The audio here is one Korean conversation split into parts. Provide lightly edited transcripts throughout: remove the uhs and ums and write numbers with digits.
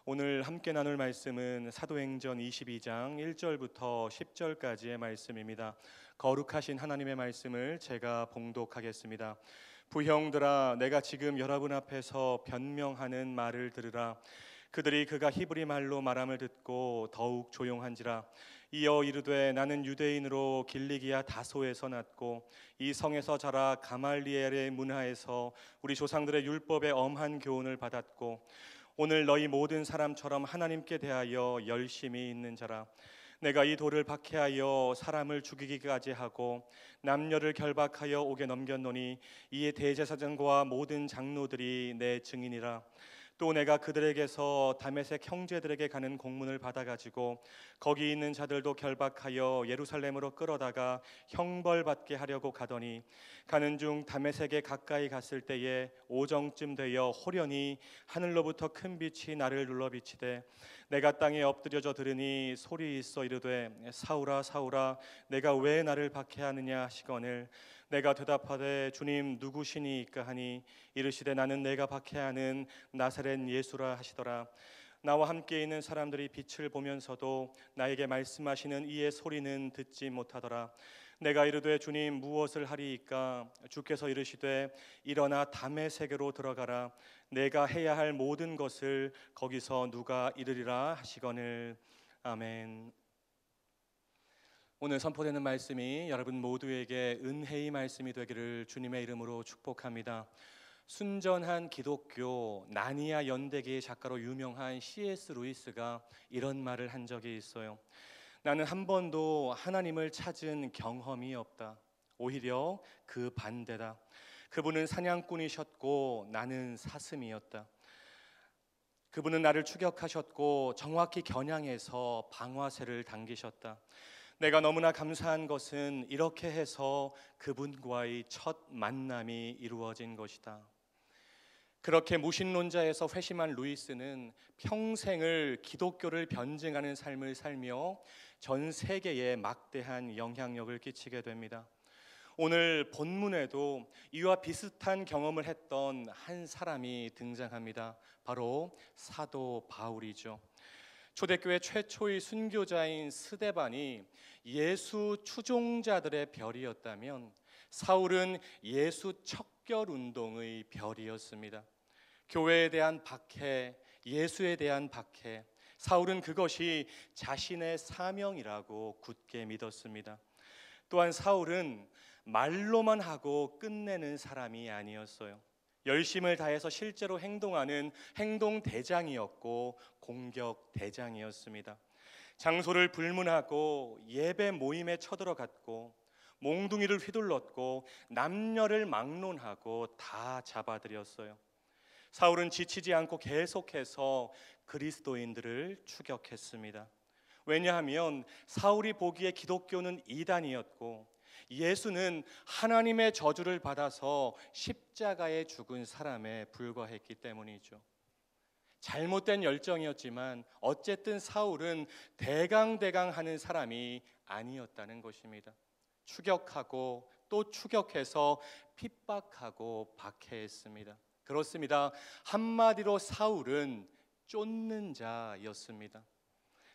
오늘 함께 나눌 말씀은 사도행전 22장 1절부터 10절까지의 말씀입니다. 거룩하신 하나님의 말씀을 제가 봉독하겠습니다. 부형들아, 내가 지금 여러분 앞에서 변명하는 말을 들으라. 그들이 그가 히브리 말로 말함을 듣고 더욱 조용한지라. 이어 이르되, 나는 유대인으로 길리기아 다소에서 났고 이 성에서 자라 가말리엘의 문화에서 우리 조상들의 율법의 엄한 교훈을 받았고 오늘 너희 모든 사람처럼 하나님께 대하여 열심히 있는 자라. 내가 이 돌을 박해하여 사람을 죽이기까지 하고 남녀를 결박하여 옥에 넘겼노니 이에 대제사장과 모든 장로들이 내 증인이라. 또 내가 그들에게서 다메섹 형제들에게 가는 공문을 받아가지고 거기 있는 자들도 결박하여 예루살렘으로 끌어다가 형벌받게 하려고 가더니 가는 중 다메섹에 가까이 갔을 때에 오정쯤 되어 호련히 하늘로부터 큰 빛이 나를 눌러 비치되 내가 땅에 엎드려져 들으니 소리 있어 이르되, 사울아 사울아 내가 왜 나를 박해하느냐 하시거늘 내가 대답하되, 주님 누구시니이까 하니 이르시되, 나는 내가 박해하는 나사렛 예수라 하시더라. 나와 함께 있는 사람들이 빛을 보면서도 나에게 말씀하시는 이의 소리는 듣지 못하더라. 내가 이르되, 주님 무엇을 하리이까? 주께서 이르시되, 일어나 다메섹으로 들어가라. 내가 해야 할 모든 것을 거기서 누가 이르리라 하시거늘. 아멘. 오늘 선포되는 말씀이 여러분 모두에게 은혜의 말씀이 되기를 주님의 이름으로 축복합니다. 순전한 기독교 나니아 연대기의 작가로 유명한 C.S. 루이스가 이런 말을 한 적이 있어요. 나는 한 번도 하나님을 찾은 경험이 없다. 오히려 그 반대다. 그분은 사냥꾼이셨고 나는 사슴이었다. 그분은 나를 추격하셨고 정확히 겨냥해서 방화쇠를 당기셨다. 내가 너무나 감사한 것은 이렇게 해서 그분과의 첫 만남이 이루어진 것이다. 그렇게 무신론자에서 회심한 루이스는 평생을 기독교를 변증하는 삶을 살며 전 세계에 막대한 영향력을 끼치게 됩니다. 오늘 본문에도 이와 비슷한 경험을 했던 한 사람이 등장합니다. 바로 사도 바울이죠. 초대교회 최초의 순교자인 스데반이 예수 추종자들의 별이었다면 사울은 예수 척결 운동의 별이었습니다. 교회에 대한 박해, 예수에 대한 박해, 사울은 그것이 자신의 사명이라고 굳게 믿었습니다. 또한 사울은 말로만 하고 끝내는 사람이 아니었어요. 열심을 다해서 실제로 행동하는 행동대장이었고 공격대장이었습니다. 장소를 불문하고 예배 모임에 쳐들어갔고 몽둥이를 휘둘렀고 남녀를 막론하고 다 잡아들였어요. 사울은 지치지 않고 계속해서 그리스도인들을 추격했습니다. 왜냐하면 사울이 보기에 기독교는 이단이었고 예수는 하나님의 저주를 받아서 십자가에 죽은 사람에 불과했기 때문이죠. 잘못된 열정이었지만 어쨌든 사울은 대강대강하는 사람이 아니었다는 것입니다. 추격하고 또 추격해서 핍박하고 박해했습니다. 그렇습니다. 한마디로 사울은 쫓는 자였습니다.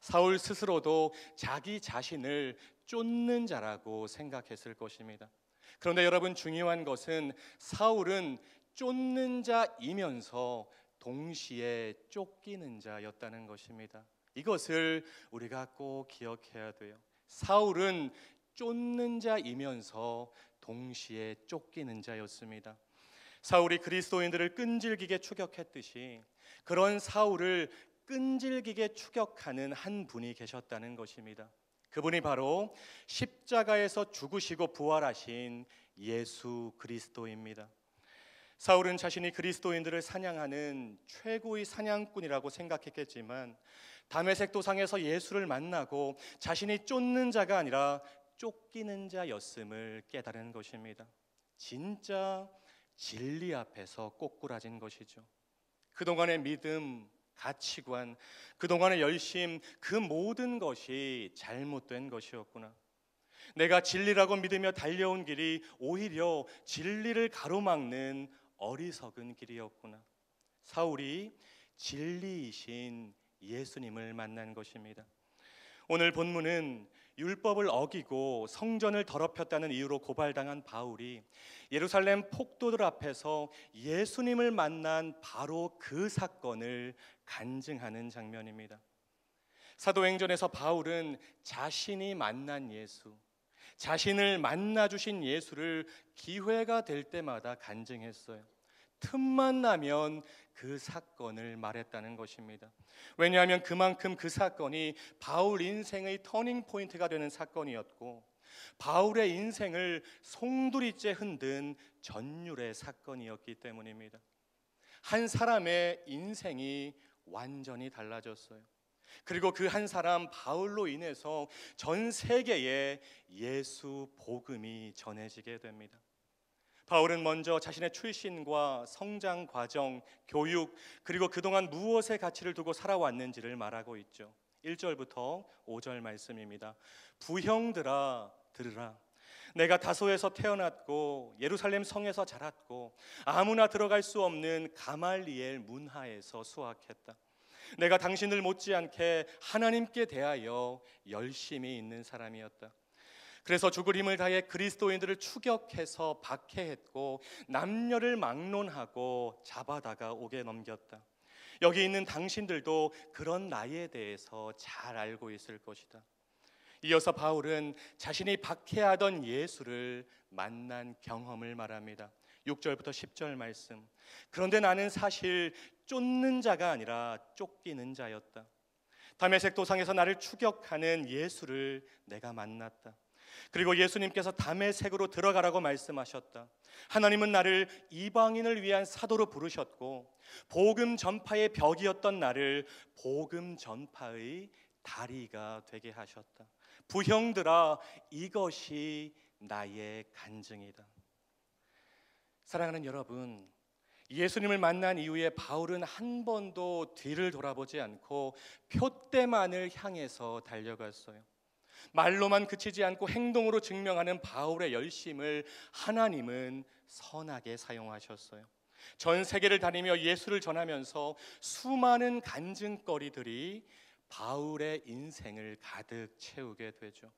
사울 스스로도 자기 자신을 쫓는 자라고 생각했을 것입니다. 그런데 여러분, 중요한 것은 사울은 쫓는 자이면서 동시에 쫓기는 자였다는 것입니다. 이것을 우리가 꼭 기억해야 돼요. 사울은 쫓는 자이면서 동시에 쫓기는 자였습니다. 사울이 그리스도인들을 끈질기게 추격했듯이 그런 사울을 끈질기게 추격하는 한 분이 계셨다는 것입니다. 그분이 바로 십자가에서 죽으시고 부활하신 예수 그리스도입니다. 사울은 자신이 그리스도인들을 사냥하는 최고의 사냥꾼이라고 생각했겠지만 다메섹 도상에서 예수를 만나고 자신이 쫓는 자가 아니라 쫓기는 자였음을 깨달은 것입니다. 진짜 진리 앞에서 꼬꾸라진 것이죠. 그동안의 믿음, 가치관, 그동안의 열심, 그 모든 것이 잘못된 것이었구나. 내가 진리라고 믿으며 달려온 길이 오히려 진리를 가로막는 어리석은 길이었구나. 사울이 진리이신 예수님을 만난 것입니다. 오늘 본문은 율법을 어기고 성전을 더럽혔다는 이유로 고발당한 바울이 예루살렘 폭도들 앞에서 예수님을 만난 바로 그 사건을 간증하는 장면입니다. 사도행전에서 바울은 자신이 만난 예수, 자신을 만나주신 예수를 기회가 될 때마다 간증했어요. 틈만 나면 그 사건을 말했다는 것입니다. 왜냐하면 그만큼 그 사건이 바울 인생의 터닝 포인트가 되는 사건이었고, 바울의 인생을 송두리째 흔든 전율의 사건이었기 때문입니다. 한 사람의 인생이 완전히 달라졌어요. 그리고 그 한 사람 바울로 인해서 전 세계에 예수 복음이 전해지게 됩니다. 바울은 먼저 자신의 출신과 성장 과정, 교육, 그리고 그동안 무엇의 가치를 두고 살아왔는지를 말하고 있죠. 1절부터 5절 말씀입니다. 부형들아 들으라. 내가 다소에서 태어났고 예루살렘 성에서 자랐고 아무나 들어갈 수 없는 가말리엘 문하에서 수학했다. 내가 당신을 못지않게 하나님께 대하여 열심히 있는 사람이었다. 그래서 죽을 힘을 다해 그리스도인들을 추격해서 박해했고 남녀를 막론하고 잡아다가 옥에 넘겼다. 여기 있는 당신들도 그런 나에 대해서 잘 알고 있을 것이다. 이어서 바울은 자신이 박해하던 예수를 만난 경험을 말합니다. 6절부터 10절 말씀. 그런데 나는 사실 쫓는 자가 아니라 쫓기는 자였다. 다메섹 도상에서 나를 추격하는 예수를 내가 만났다. 그리고 예수님께서 다메섹으로 들어가라고 말씀하셨다. 하나님은 나를 이방인을 위한 사도로 부르셨고 복음 전파의 벽이었던 나를 복음 전파의 다리가 되게 하셨다. 부형들아, 이것이 나의 간증이다. 사랑하는 여러분, 예수님을 만난 이후에 바울은 한 번도 뒤를 돌아보지 않고 표대만을 향해서 달려갔어요. 말로만 그치지 않고 행동으로 증명하는 바울의 열심을 하나님은 선하게 사용하셨어요. 전 세계를 다니며 예수를 전하면서 수많은 간증거리들이 바울의 인생을 가득 채우게 되죠.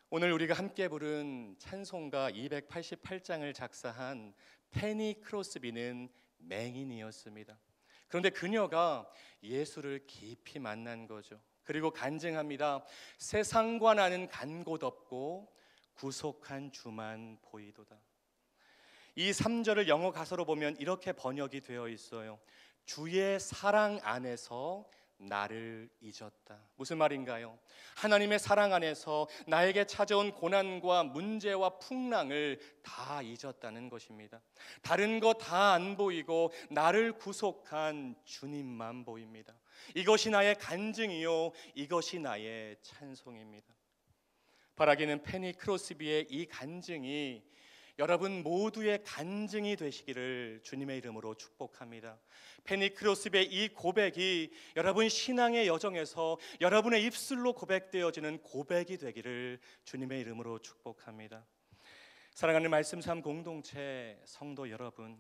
오늘 우리가 함께 부른 찬송가 288장을 작사한 페니 크로스비는 맹인이었습니다. 그런데 그녀가 예수를 깊이 만난 거죠. 그리고 간증합니다. 세상과 나는 간 곳 없고 구속한 주만 보이도다. 이 3절을 영어 가사로 보면 이렇게 번역이 되어 있어요. 주의 사랑 안에서 나를 잊었다. 무슨 말인가요? 하나님의 사랑 안에서 나에게 찾아온 고난과 문제와 풍랑을 다 잊었다는 것입니다. 다른 거 다 안 보이고 나를 구속한 주님만 보입니다. 이것이 나의 간증이요, 이것이 나의 찬송입니다. 바라기는 페니 크로스비의 이 간증이 여러분 모두의 간증이 되시기를 주님의 이름으로 축복합니다. 페니 크로스비의 이 고백이 여러분 신앙의 여정에서 여러분의 입술로 고백되어지는 고백이 되기를 주님의 이름으로 축복합니다. 사랑하는 말씀 삶 공동체 성도 여러분,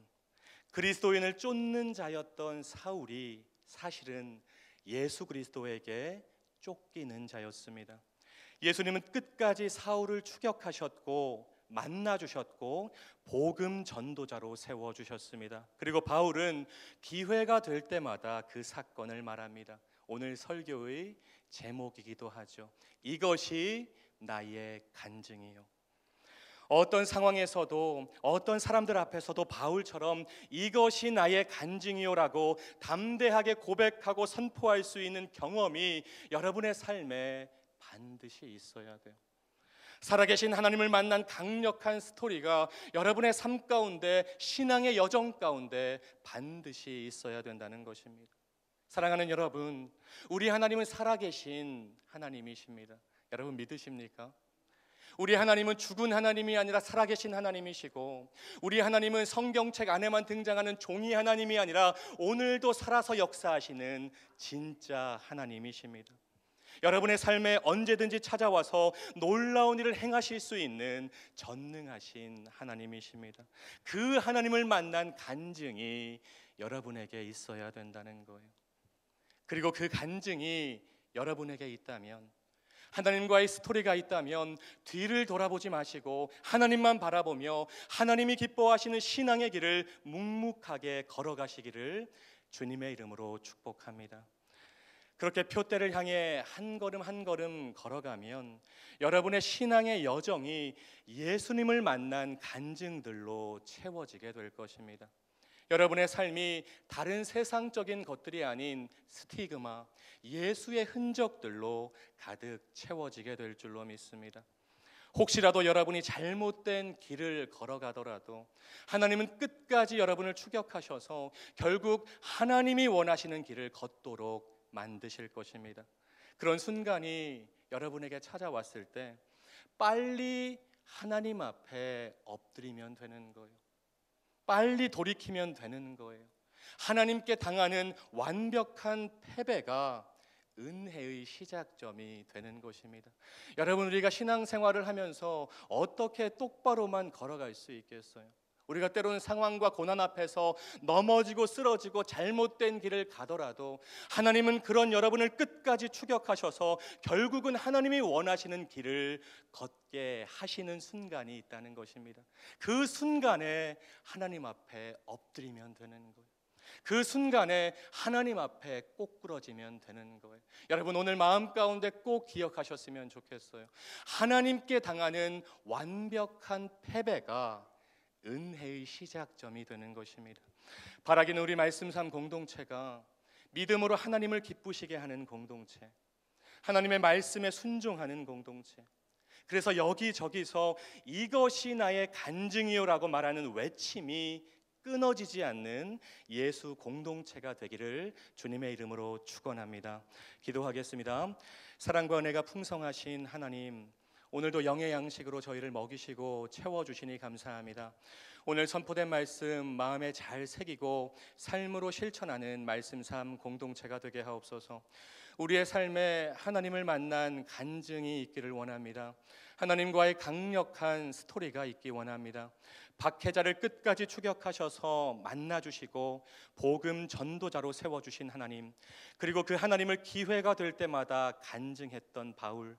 그리스도인을 쫓는 자였던 사울이 사실은 예수 그리스도에게 쫓기는 자였습니다. 예수님은 끝까지 사울을 추격하셨고 만나주셨고 복음 전도자로 세워주셨습니다. 그리고 바울은 기회가 될 때마다 그 사건을 말합니다. 오늘 설교의 제목이기도 하죠. 이것이 나의 간증이요. 어떤 상황에서도 어떤 사람들 앞에서도 바울처럼 이것이 나의 간증이요라고 담대하게 고백하고 선포할 수 있는 경험이 여러분의 삶에 반드시 있어야 돼요. 살아계신 하나님을 만난 강력한 스토리가 여러분의 삶 가운데, 신앙의 여정 가운데 반드시 있어야 된다는 것입니다. 사랑하는 여러분, 우리 하나님은 살아계신 하나님이십니다. 여러분 믿으십니까? 우리 하나님은 죽은 하나님이 아니라 살아계신 하나님이시고, 우리 하나님은 성경책 안에만 등장하는 종이 하나님이 아니라 오늘도 살아서 역사하시는 진짜 하나님이십니다. 여러분의 삶에 언제든지 찾아와서 놀라운 일을 행하실 수 있는 전능하신 하나님이십니다. 그 하나님을 만난 간증이 여러분에게 있어야 된다는 거예요. 그리고 그 간증이 여러분에게 있다면, 하나님과의 스토리가 있다면 뒤를 돌아보지 마시고 하나님만 바라보며 하나님이 기뻐하시는 신앙의 길을 묵묵하게 걸어가시기를 주님의 이름으로 축복합니다. 그렇게 표대를 향해 한 걸음 한 걸음 걸어가면 여러분의 신앙의 여정이 예수님을 만난 간증들로 채워지게 될 것입니다. 여러분의 삶이 다른 세상적인 것들이 아닌 스티그마, 예수의 흔적들로 가득 채워지게 될 줄로 믿습니다. 혹시라도 여러분이 잘못된 길을 걸어가더라도 하나님은 끝까지 여러분을 추격하셔서 결국 하나님이 원하시는 길을 걷도록 만드실 것입니다. 그런 순간이 여러분에게 찾아왔을 때 빨리 하나님 앞에 엎드리면 되는 거예요. 빨리 돌이키면 되는 거예요. 하나님께 당하는 완벽한 패배가 은혜의 시작점이 되는 것입니다. 여러분, 우리가 신앙생활을 하면서 어떻게 똑바로만 걸어갈 수 있겠어요? 우리가 때로는 상황과 고난 앞에서 넘어지고 쓰러지고 잘못된 길을 가더라도 하나님은 그런 여러분을 끝까지 추격하셔서 결국은 하나님이 원하시는 길을 걷게 하시는 순간이 있다는 것입니다. 그 순간에 하나님 앞에 엎드리면 되는 거예요. 그 순간에 하나님 앞에 꼬꾸러지면 되는 거예요. 여러분, 오늘 마음 가운데 꼭 기억하셨으면 좋겠어요. 하나님께 당하는 완벽한 패배가 은혜의 시작점이 되는 것입니다. 바라기는 우리 말씀 삶 공동체가 믿음으로 하나님을 기쁘시게 하는 공동체, 하나님의 말씀에 순종하는 공동체, 그래서 여기저기서 이것이 나의 간증이요라고 말하는 외침이 끊어지지 않는 예수 공동체가 되기를 주님의 이름으로 축원합니다. 기도하겠습니다. 사랑과 은혜가 풍성하신 하나님, 오늘도 영의 양식으로 저희를 먹이시고 채워주시니 감사합니다. 오늘 선포된 말씀 마음에 잘 새기고 삶으로 실천하는 말씀 삶 공동체가 되게 하옵소서. 우리의 삶에 하나님을 만난 간증이 있기를 원합니다. 하나님과의 강력한 스토리가 있기 원합니다. 박해자를 끝까지 추격하셔서 만나주시고 복음 전도자로 세워주신 하나님, 그리고 그 하나님을 기회가 될 때마다 간증했던 바울,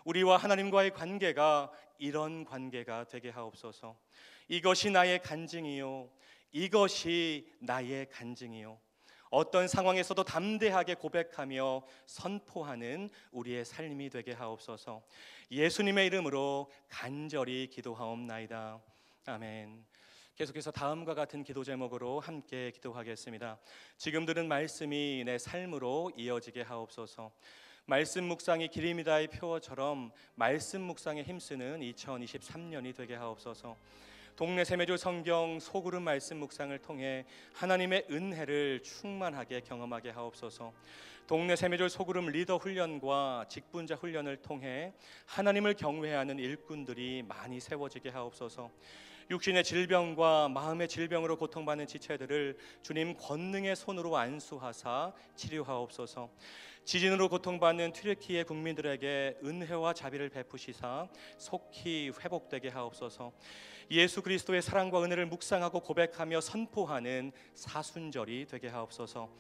우리와 하나님과의 관계가 이런 관계가 되게 하옵소서. 이것이 나의 간증이요, 이것이 나의 간증이요, 어떤 상황에서도 담대하게 고백하며 선포하는 우리의 삶이 되게 하옵소서. 예수님의 이름으로 간절히 기도하옵나이다. 아멘. 계속해서 다음과 같은 기도 제목으로 함께 기도하겠습니다. 지금 들은 말씀이 내 삶으로 이어지게 하옵소서. 말씀 묵상이 길입니다의 표어처럼 말씀 묵상에 힘쓰는 2023년이 되게 하옵소서. 동네 세매줄 성경 소그룹 말씀 묵상을 통해 하나님의 은혜를 충만하게 경험하게 하옵소서. 동네 세매줄 소그룹 리더 훈련과 직분자 훈련을 통해 하나님을 경외하는 일꾼들이 많이 세워지게 하옵소서. 육신의 질병과 마음의 질병으로 고통받는 지체들을 주님 권능의 손으로 안수하사 치료하옵소서. 지진으로 고통받는 튀르키예 국민들에게 은혜와 자비를 베푸시사 속히 회복되게 하옵소서. 예수 그리스도의 사랑과 은혜를 묵상하고 고백하며 선포하는 사순절이 되게 하옵소서.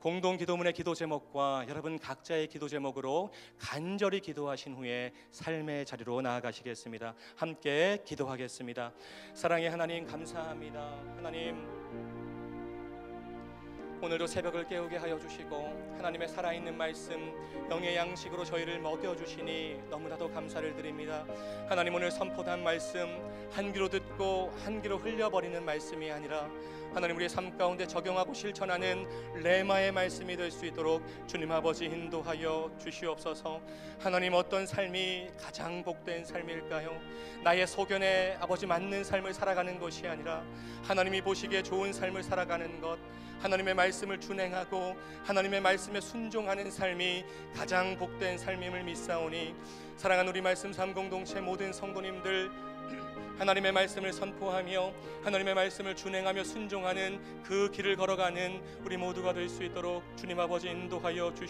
공동 기도문의 기도 제목과 여러분 각자의 기도 제목으로 간절히 기도하신 후에 삶의 자리로 나아가시겠습니다. 함께 기도하겠습니다. 사랑의 하나님, 감사합니다. 하나님, 오늘도 새벽을 깨우게 하여 주시고 하나님의 살아있는 말씀 영의 양식으로 저희를 먹여주시니 너무나도 감사를 드립니다. 하나님, 오늘 선포한 말씀 한 귀로 듣고 한 귀로 흘려버리는 말씀이 아니라 하나님 우리의 삶 가운데 적용하고 실천하는 레마의 말씀이 될 수 있도록 주님 아버지 인도하여 주시옵소서. 하나님, 어떤 삶이 가장 복된 삶일까요? 나의 소견에 아버지 맞는 삶을 살아가는 것이 아니라 하나님이 보시기에 좋은 삶을 살아가는 것, 하나님의 말씀을 준행하고 하나님의 말씀에 순종하는 삶이 가장 복된 삶임을 믿사오니 사랑하는 우리 말씀 삶 공동체 모든 성도님들, 하나님의 말씀을 선포하며 하나님의 말씀을 준행하며 순종하는 그 길을 걸어가는 우리 모두가 될 수 있도록 주님 아버지 인도하여 주시옵소서.